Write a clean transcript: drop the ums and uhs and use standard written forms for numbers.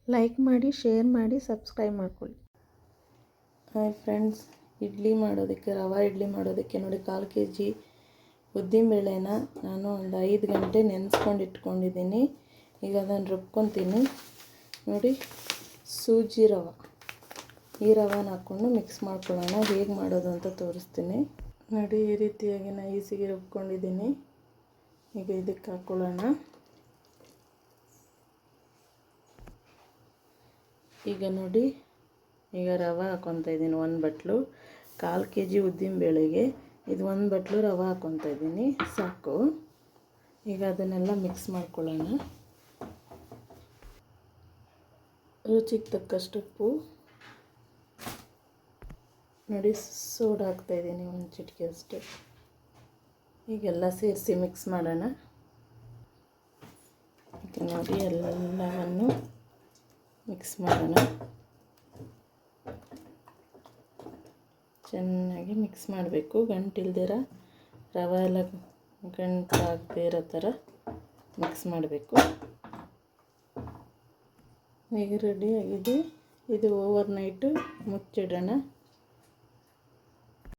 Like ಮಾಡಿ, share ಮಾಡಿ, subscribe ಮಾಡ್ಕೊಳ್ಳಿ. ಹಾಯ್ ಫ್ರೆಂಡ್ಸ್, ಇಡ್ಲಿ ಮಾಡೋದಕ್ಕೆ ರವೆ ಇಡ್ಲಿ ಮಾಡೋದಕ್ಕೆ ನೋಡಿ 1/4 kg ಉದ್ದಿನಬೇಳೆನ ನಾನು ಒಂದು 5 ಗಂಟೆ ನೆನೆಸ್ಕೊಂಡು ಇಟ್ಕೊಂಡಿದ್ದೀನಿ. ಈಗ ಅದನ್ನು ರುಬ್ಕೊತೀನಿ. ನೋಡಿ, ಸೂಜಿ ರವೆ, ಈ ರವೆನ ಹಾಕ್ಕೊಂಡು ಮಿಕ್ಸ್ ಮಾಡ್ಕೊಳ್ಳೋಣ. ಹೇಗೆ ಮಾಡೋದು ಅಂತ ತೋರಿಸ್ತೀನಿ ನೋಡಿ. ಈ ರೀತಿಯಾಗಿ ನಾನು ಈಸಿಗೆ ರುಬ್ಕೊಂಡಿದ್ದೀನಿ. ಈಗ ಇದಕ್ಕೆ ಹಾಕ್ಕೊಳ್ಳೋಣ. ಈಗ ನೋಡಿ, ಈಗ ರವೆ ಹಾಕ್ಕೊತಾ ಇದ್ದೀನಿ. 1 ಬಟ್ಲು 1/4 kg ಉದ್ದಿನಬೇಳೆಗೆ ಇದು 1 ಬಟ್ಲು ರವೆ ಹಾಕ್ಕೊತಾ ಇದ್ದೀನಿ, ಸಾಕು. ಈಗ ಅದನ್ನೆಲ್ಲ ಮಿಕ್ಸ್ ಮಾಡ್ಕೊಳ್ಳೋಣ. ರುಚಿಗೆ ತಕ್ಕಷ್ಟು ಉಪ್ಪು ನೋಡಿ, ಸೋಡಾ ಹಾಕ್ತಾಯಿದ್ದೀನಿ 1 ಚಿಟಿಕೆ ಅಷ್ಟು. ಈಗೆಲ್ಲ ಸೇರಿಸಿ ಮಿಕ್ಸ್ ಮಾಡೋಣ. ಈಗ ನೋಡಿ, ಎಲ್ಲವನ್ನು ಮಿಕ್ಸ್ ಮಾಡೋಣ. ಚೆನ್ನಾಗಿ ಮಿಕ್ಸ್ ಮಾಡಬೇಕು, ಗಂಟಿಲ್ದಿರ, ರವೆ ಎಲ್ಲ ಗಂಟಾಗದೇ ಇರೋ ಥರ ಮಿಕ್ಸ್ ಮಾಡಬೇಕು. ಈಗ ರೆಡಿಯಾಗಿದೆ. ಇದು ಓವರ್ ನೈಟು ಮುಚ್ಚಿಡೋಣ.